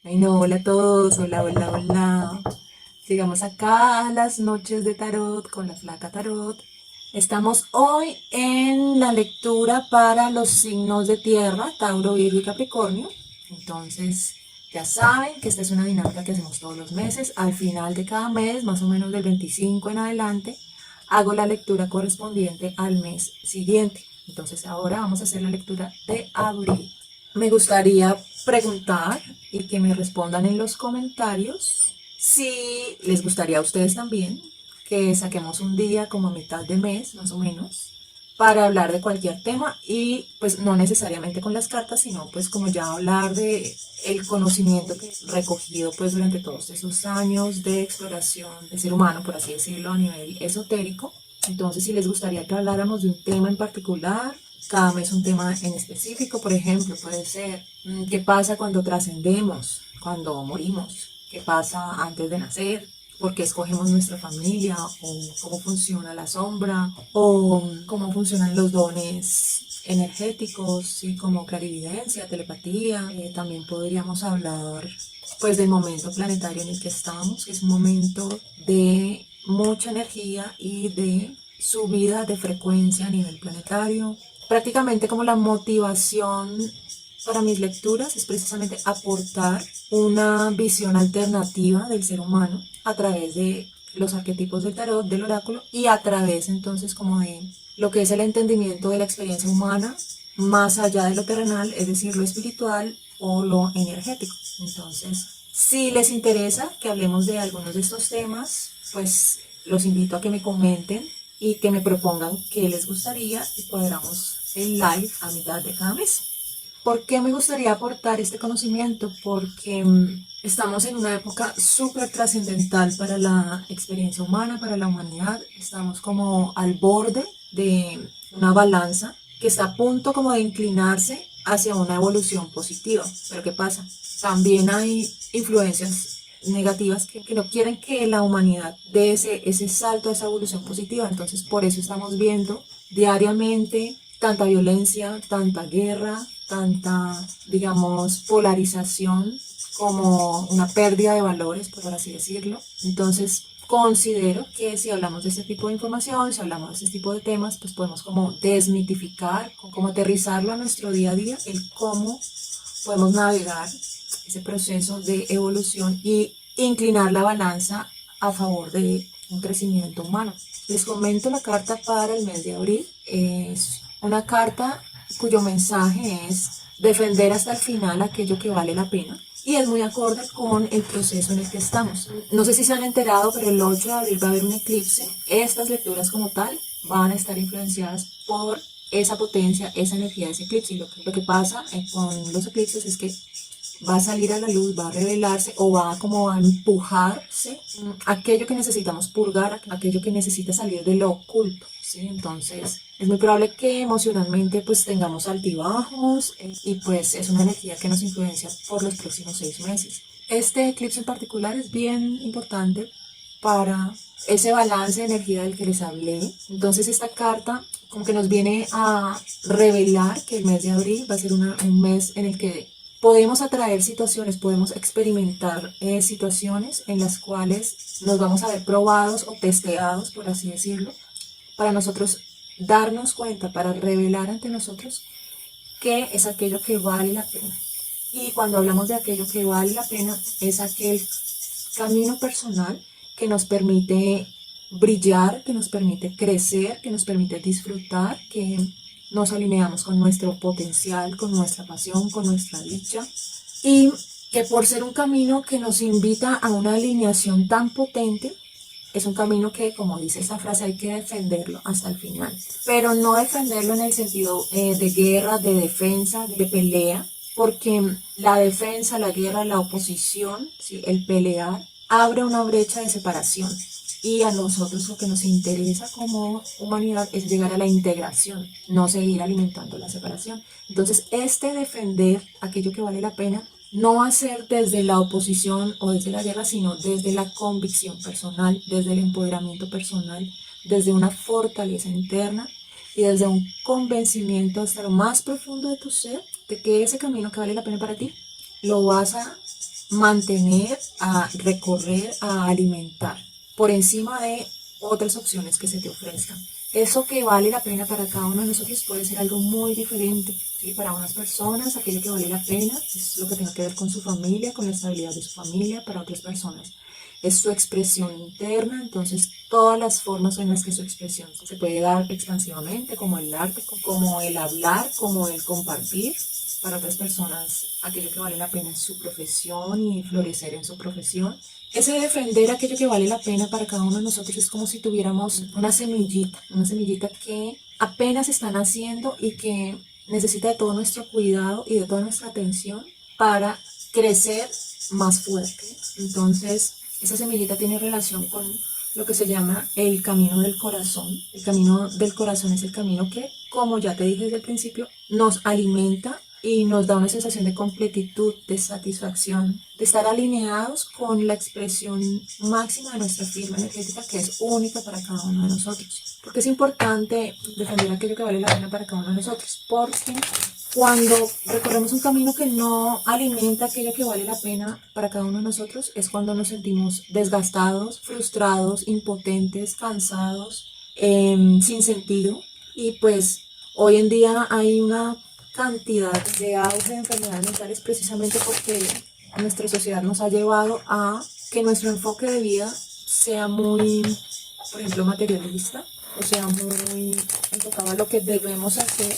Ay, no, hola a todos, hola, hola, hola. Sigamos acá a las noches de tarot con la flaca tarot. Estamos hoy en la lectura para los signos de tierra, Tauro, Virgo y Capricornio. Entonces, ya saben que esta es una dinámica que hacemos todos los meses. Al final de cada mes, más o menos del 25 en adelante, hago la lectura correspondiente al mes siguiente. Entonces, ahora vamos a hacer la lectura de abril. Me gustaría preguntar y que me respondan en los comentarios si les gustaría a ustedes también que saquemos un día como a mitad de mes, más o menos, para hablar de cualquier tema y pues no necesariamente con las cartas, sino pues como ya hablar de el conocimiento que he recogido pues durante todos esos años de exploración del ser humano, por así decirlo, a nivel esotérico. Entonces, si les gustaría que habláramos de un tema en particular, cada mes un tema en específico, por ejemplo, puede ser qué pasa cuando trascendemos, cuando morimos, qué pasa antes de nacer, por qué escogemos nuestra familia, o cómo funciona la sombra, o cómo funcionan los dones energéticos, ¿sí? Como clarividencia, telepatía. También podríamos hablar pues del momento planetario en el que estamos, que es un momento de mucha energía y de subida de frecuencia a nivel planetario. Prácticamente como la motivación para mis lecturas es precisamente aportar una visión alternativa del ser humano a través de los arquetipos del tarot, del oráculo, y a través entonces como de lo que es el entendimiento de la experiencia humana más allá de lo terrenal, es decir, lo espiritual o lo energético. Entonces, si les interesa que hablemos de algunos de estos temas, pues los invito a que me comenten y que me propongan qué les gustaría y cuadramos el live a mitad de cada mes. ¿Por qué me gustaría aportar este conocimiento? Porque estamos en una época súper trascendental para la experiencia humana, para la humanidad. Estamos como al borde de una balanza que está a punto como de inclinarse hacia una evolución positiva. Pero ¿qué pasa? También hay influencias negativas que no quieren que la humanidad dé ese salto a esa evolución positiva. Entonces, por eso estamos viendo diariamente tanta violencia, tanta guerra, tanta, digamos, polarización, como una pérdida de valores, por así decirlo. Entonces, considero que si hablamos de este tipo de información, si hablamos de este tipo de temas, pues podemos como desmitificar, como aterrizarlo a nuestro día a día, el cómo podemos navegar ese proceso de evolución y inclinar la balanza a favor de un crecimiento humano. Les comento la carta para el mes de abril. Es una carta cuyo mensaje es defender hasta el final aquello que vale la pena y es muy acorde con el proceso en el que estamos. No sé si se han enterado, pero el 8 de abril va a haber un eclipse. Estas lecturas como tal van a estar influenciadas por esa potencia, esa energía de ese eclipse. Y lo que pasa con los eclipses es que va a salir a la luz, va a revelarse o va como a empujarse aquello que necesitamos purgar, aquello que necesita salir de lo oculto, ¿sí? Entonces es muy probable que emocionalmente pues tengamos altibajos y pues es una energía que nos influencia por los próximos 6 meses. Este eclipse en particular es bien importante para ese balance de energía del que les hablé. Entonces esta carta como que nos viene a revelar que el mes de abril va a ser un mes en el que podemos atraer situaciones, podemos experimentar situaciones en las cuales nos vamos a ver probados o testeados, por así decirlo, para nosotros darnos cuenta, para revelar ante nosotros qué es aquello que vale la pena. Y cuando hablamos de aquello que vale la pena, es aquel camino personal que nos permite brillar, que nos permite crecer, que nos permite disfrutar, que nos alineamos con nuestro potencial, con nuestra pasión, con nuestra dicha y que por ser un camino que nos invita a una alineación tan potente, es un camino que, como dice esa frase, hay que defenderlo hasta el final. Pero no defenderlo en el sentido de guerra, de defensa, de pelea, porque la defensa, la guerra, la oposición, ¿sí? El pelear, abre una brecha de separación. Y a nosotros lo que nos interesa como humanidad es llegar a la integración, no seguir alimentando la separación. Entonces, este defender aquello que vale la pena no va a ser desde la oposición o desde la guerra, sino desde la convicción personal, desde el empoderamiento personal, desde una fortaleza interna y desde un convencimiento hasta lo más profundo de tu ser de que ese camino que vale la pena para ti lo vas a mantener, a recorrer, a alimentar, por encima de otras opciones que se te ofrezcan. Eso que vale la pena para cada uno de nosotros puede ser algo muy diferente. ¿Sí? Para unas personas, aquello que vale la pena es lo que tenga que ver con su familia, con la estabilidad de su familia. Para otras personas es su expresión interna, entonces todas las formas en las que su expresión se puede dar expansivamente, como el arte, como el hablar, como el compartir. Para otras personas, aquello que vale la pena es su profesión y florecer en su profesión. Ese defender aquello que vale la pena para cada uno de nosotros es como si tuviéramos una semillita que apenas está naciendo y que necesita de todo nuestro cuidado y de toda nuestra atención para crecer más fuerte. Entonces, esa semillita tiene relación con lo que se llama el camino del corazón. El camino del corazón es el camino que, como ya te dije desde el principio, nos alimenta y nos da una sensación de completitud, de satisfacción, de estar alineados con la expresión máxima de nuestra firma energética, que es única para cada uno de nosotros. Porque es importante defender aquello que vale la pena para cada uno de nosotros, porque cuando recorremos un camino que no alimenta aquello que vale la pena para cada uno de nosotros, es cuando nos sentimos desgastados, frustrados, impotentes, cansados, sin sentido. Y pues hoy en día hay una cantidad de auge de enfermedades mentales precisamente porque nuestra sociedad nos ha llevado a que nuestro enfoque de vida sea muy, por ejemplo, materialista, o sea, muy enfocado a lo que debemos hacer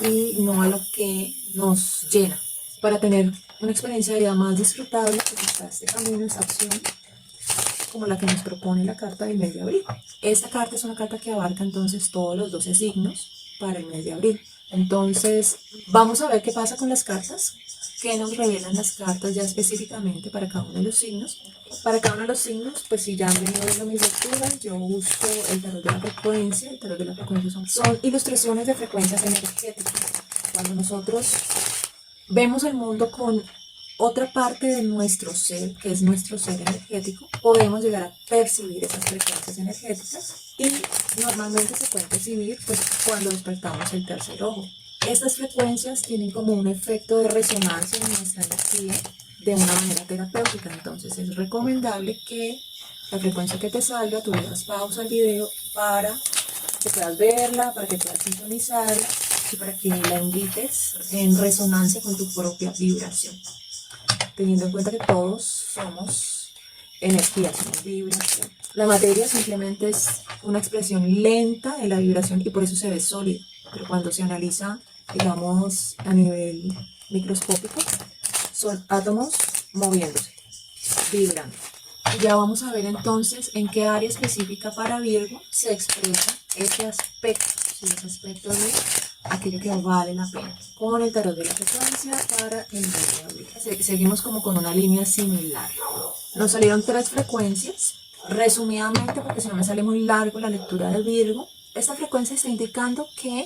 y no a lo que nos llena. Para tener una experiencia de vida más disfrutable, pues está este camino, esta opción, como la que nos propone la carta del mes de abril. Esta carta es una carta que abarca entonces todos los 12 signos para el mes de abril. Entonces, vamos a ver qué pasa con las cartas, qué nos revelan las cartas ya específicamente para cada uno de los signos. Para cada uno de los signos, pues si ya han venido viendo mis lecturas, yo uso el tarot de la frecuencia. El tarot de la frecuencia son ilustraciones de frecuencias energéticas. Cuando nosotros vemos el mundo con otra parte de nuestro ser, que es nuestro ser energético, podemos llegar a percibir esas frecuencias energéticas y normalmente se pueden percibir pues, cuando despertamos el tercer ojo. Estas frecuencias tienen como un efecto de resonancia en nuestra energía de una manera terapéutica, entonces es recomendable que la frecuencia que te salga, tú le das pausa al video para que puedas verla, para que puedas sintonizarla y para que la invites en resonancia con tu propia vibración, teniendo en cuenta que todos somos energía, somos vibración. La materia simplemente es una expresión lenta de la vibración y por eso se ve sólida, pero cuando se analiza, digamos, a nivel microscópico, son átomos moviéndose, vibrando. Y ya vamos a ver entonces en qué área específica para Virgo se expresa ese aspecto, ese aspecto de aquello que vale la pena, con el tarot de la frecuencia para el mes de abril. Seguimos como con una línea similar. Nos salieron 3 frecuencias, resumidamente, porque si no me sale muy largo la lectura de Virgo. Esta frecuencia está indicando que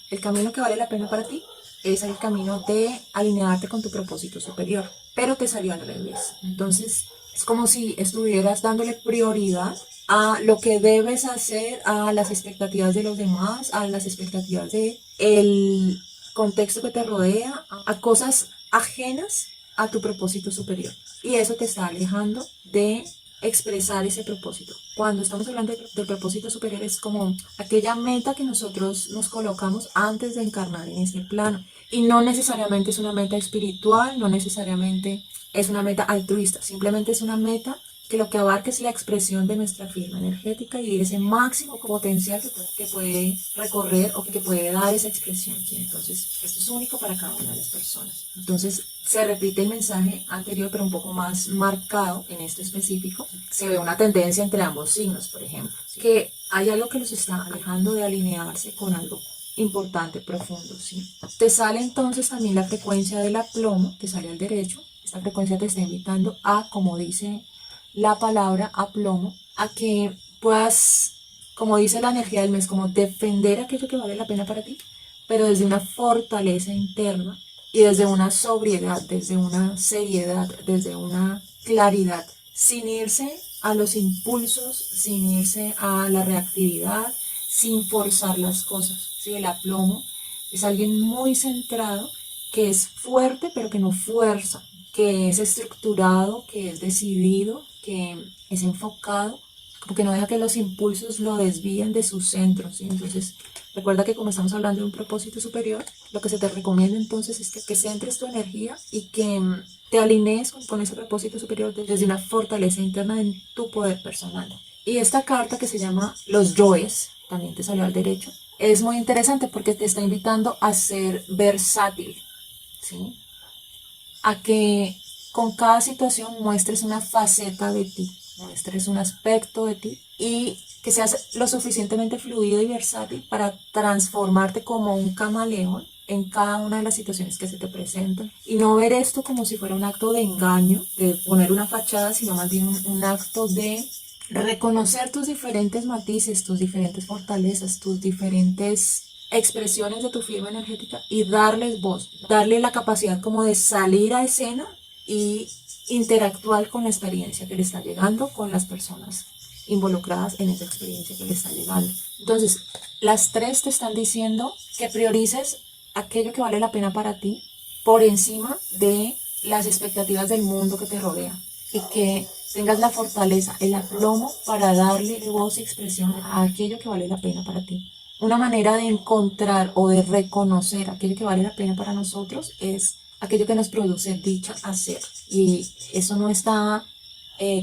el camino que vale la pena para ti es el camino de alinearte con tu propósito superior, pero te salió al revés. Entonces, es como si estuvieras dándole prioridad a lo que debes hacer, a las expectativas de los demás, a las expectativas de el contexto que te rodea, a cosas ajenas a tu propósito superior. Y eso te está alejando de expresar ese propósito. Cuando estamos hablando del propósito superior es como aquella meta que nosotros nos colocamos antes de encarnar en este plano. Y no necesariamente es una meta espiritual, no necesariamente es una meta altruista, simplemente es una meta que lo que abarca es la expresión de nuestra firma energética y ese máximo potencial que puede recorrer o que puede dar esa expresión. ¿Sí? Entonces, esto es único para cada una de las personas. Entonces, se repite el mensaje anterior, pero un poco más marcado en esto específico. Se ve una tendencia entre ambos signos, por ejemplo, que hay algo que los está alejando de alinearse con algo importante, profundo, ¿sí? Te sale entonces también la frecuencia del aplomo, te sale al derecho. Esta frecuencia te está invitando a, como dice la palabra aplomo, a que puedas, como dice la energía del mes, como defender aquello que vale la pena para ti, pero desde una fortaleza interna y desde una sobriedad, desde una seriedad, desde una claridad, sin irse a los impulsos, sin irse a la reactividad, sin forzar las cosas. ¿Sí? El aplomo es alguien muy centrado, que es fuerte, pero que no fuerza. que es estructurado, que es decidido, que es enfocado, como que no deja que los impulsos lo desvíen de su centro, ¿sí? Entonces, recuerda que como estamos hablando de un propósito superior, lo que se te recomienda entonces es que centres tu energía y que te alinees con ese propósito superior desde una fortaleza interna en tu poder personal. Y esta carta que se llama Los Yoes, también te salió al derecho, es muy interesante porque te está invitando a ser versátil, ¿sí? A que con cada situación muestres una faceta de ti, muestres un aspecto de ti y que seas lo suficientemente fluido y versátil para transformarte como un camaleón en cada una de las situaciones que se te presentan y no ver esto como si fuera un acto de engaño, de poner una fachada, sino más bien un acto de reconocer tus diferentes matices, tus diferentes fortalezas, tus diferentes expresiones de tu firma energética y darles voz, darle la capacidad como de salir a escena y interactuar con la experiencia que le está llegando, con las personas involucradas en esa experiencia que le está llegando. Entonces, las tres te están diciendo que priorices aquello que vale la pena para ti por encima de las expectativas del mundo que te rodea y que tengas la fortaleza, el aplomo para darle voz y expresión a aquello que vale la pena para ti. Una manera de encontrar o de reconocer aquello que vale la pena para nosotros es aquello que nos produce dicha hacer. Y eso no está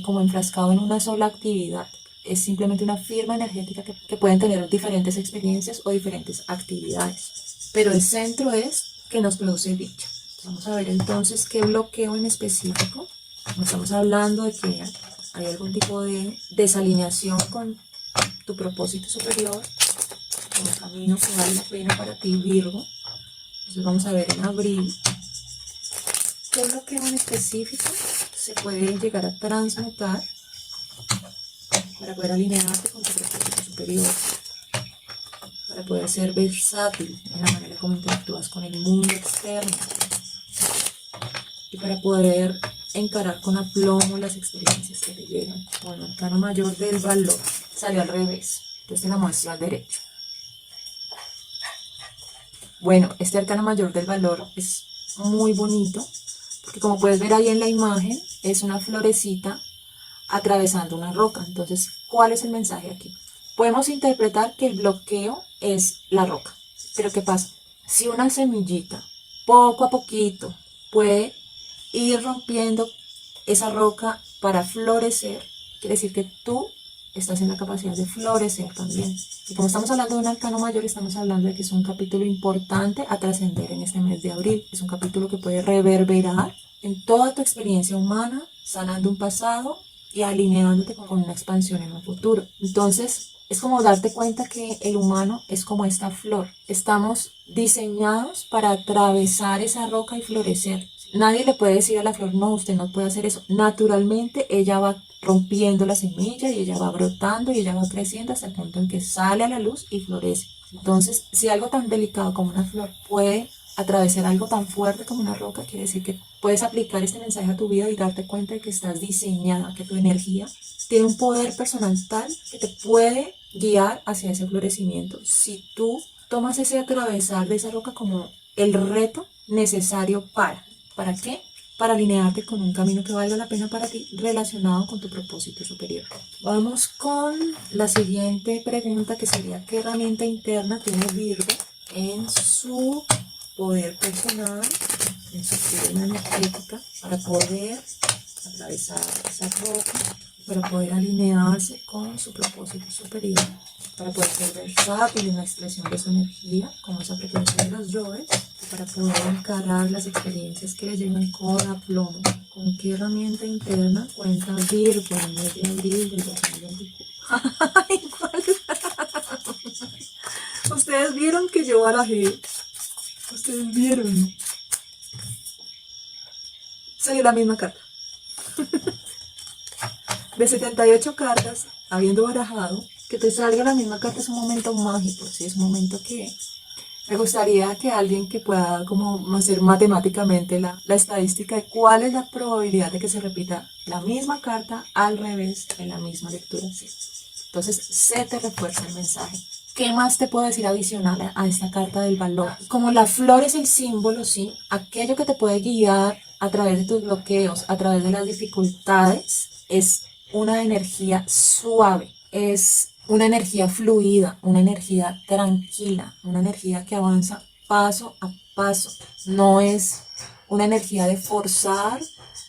como enfrascado en una sola actividad. Es simplemente una firma energética que pueden tener diferentes experiencias o diferentes actividades. Pero el centro es que nos produce dicha. Vamos a ver entonces qué bloqueo en específico. Estamos hablando de que hay algún tipo de desalineación con tu propósito superior, con el camino que vale la pena para ti, Virgo. Entonces vamos a ver en abril qué bloqueo en específico se puede llegar a transmutar para poder alinearte con tu propósito superior, para poder ser versátil en la manera como interactúas con el mundo externo y para poder encarar con aplomo las experiencias que te llegan. Bueno, el arcano mayor del valor salió al revés, entonces te la muestro al derecho. Bueno, este arcano mayor del valor es muy bonito porque como puedes ver ahí en la imagen es una florecita atravesando una roca. Entonces, ¿cuál es el mensaje aquí? Podemos interpretar que el bloqueo es la roca, pero ¿qué pasa? Si una semillita poco a poquito puede ir rompiendo esa roca para florecer, quiere decir que tú estás en la capacidad de florecer también. Y como estamos hablando de un arcano mayor, estamos hablando de que es un capítulo importante a trascender en este mes de abril. Es un capítulo que puede reverberar en toda tu experiencia humana, sanando un pasado y alineándote con una expansión en un futuro. Entonces, es como darte cuenta que el humano es como esta flor. Estamos diseñados para atravesar esa roca y florecer. Nadie le puede decir a la flor, no, usted no puede hacer eso. Naturalmente ella va rompiendo la semilla y ella va brotando y ella va creciendo hasta el punto en que sale a la luz y florece. Entonces, si algo tan delicado como una flor puede atravesar algo tan fuerte como una roca, quiere decir que puedes aplicar este mensaje a tu vida y darte cuenta de que estás diseñada, que tu energía tiene un poder personal tal que te puede guiar hacia ese florecimiento. Si tú tomas ese atravesar de esa roca como el reto necesario ¿para qué? Para alinearte con un camino que valga la pena para ti relacionado con tu propósito superior. Vamos con la siguiente pregunta que sería ¿qué herramienta interna tiene Virgo en su poder personal, en su firma energética para poder atravesar esa roca, para poder alinearse con su propósito superior, para poder ser versátil en la expresión de su energía, como esa frecuencia de los yoes, para poder encarar las experiencias que le llegan con aplomo? ¿Con qué herramienta interna cuenta Virgo en el mes de abril del 2024? Ay, ¿cuál? Ustedes vieron que yo barajé. Ustedes vieron. Salió la misma carta. De 78 cartas, habiendo barajado, que te salga la misma carta es un momento mágico, ¿sí? Es un momento que me gustaría que alguien que pueda como hacer matemáticamente la estadística de cuál es la probabilidad de que se repita la misma carta al revés en la misma lectura, ¿sí? Entonces se te refuerza el mensaje. ¿Qué más te puedo decir adicional a esta carta del valor? Como la flor es el símbolo, ¿sí? Aquello que te puede guiar a través de tus bloqueos, a través de las dificultades, es una energía suave, es una energía fluida, una energía tranquila, una energía que avanza paso a paso. No es una energía de forzar,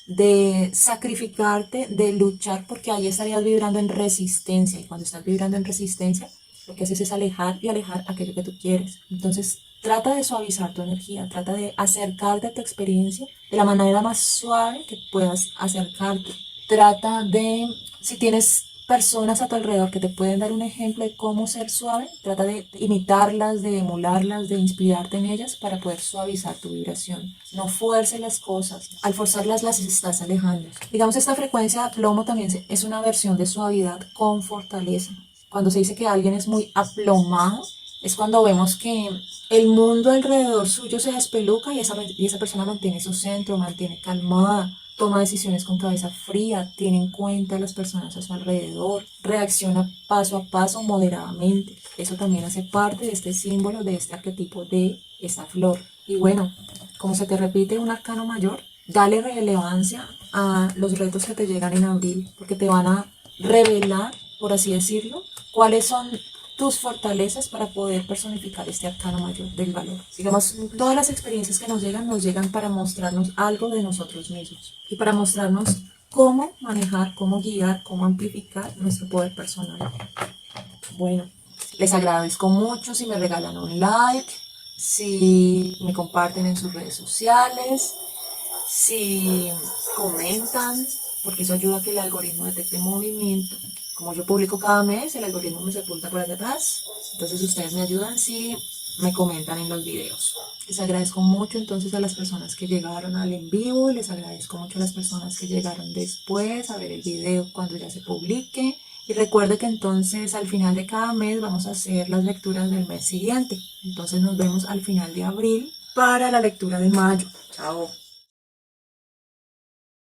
de sacrificarte, de luchar, porque ahí estarías vibrando en resistencia. Y cuando estás vibrando en resistencia, lo que haces es alejar y alejar aquello que tú quieres. Entonces, trata de suavizar tu energía, trata de acercarte a tu experiencia de la manera más suave que puedas acercarte. Trata de, si tienes personas a tu alrededor que te pueden dar un ejemplo de cómo ser suave, trata de imitarlas, de emularlas, de inspirarte en ellas para poder suavizar tu vibración. No fuerces las cosas, al forzarlas las estás alejando. Digamos, esta frecuencia de plomo también es una versión de suavidad con fortaleza. Cuando se dice que alguien es muy aplomado, es cuando vemos que el mundo alrededor suyo se despeluca y esa persona mantiene su centro, mantiene calmada, toma decisiones con cabeza fría, tiene en cuenta a las personas a su alrededor, reacciona paso a paso moderadamente. Eso también hace parte de este símbolo, de este arquetipo de esta flor. Y bueno, como se te repite un arcano mayor, dale relevancia a los retos que te llegan en abril, porque te van a revelar, por así decirlo, cuáles son tus fortalezas para poder personificar este arcano mayor del valor. Digamos, todas las experiencias que nos llegan para mostrarnos algo de nosotros mismos y para mostrarnos cómo manejar, cómo guiar, cómo amplificar nuestro poder personal. Bueno, les agradezco mucho si me regalan un like, si me comparten en sus redes sociales, si comentan, porque eso ayuda a que el algoritmo detecte movimiento. Como yo publico cada mes, el algoritmo me sepulta por allá atrás. Entonces ustedes me ayudan si me comentan en los videos. Les agradezco mucho entonces a las personas que llegaron al en vivo, les agradezco mucho a las personas que llegaron después a ver el video cuando ya se publique. Y recuerde que entonces al final de cada mes vamos a hacer las lecturas del mes siguiente. Entonces nos vemos al final de abril para la lectura de mayo. Chao.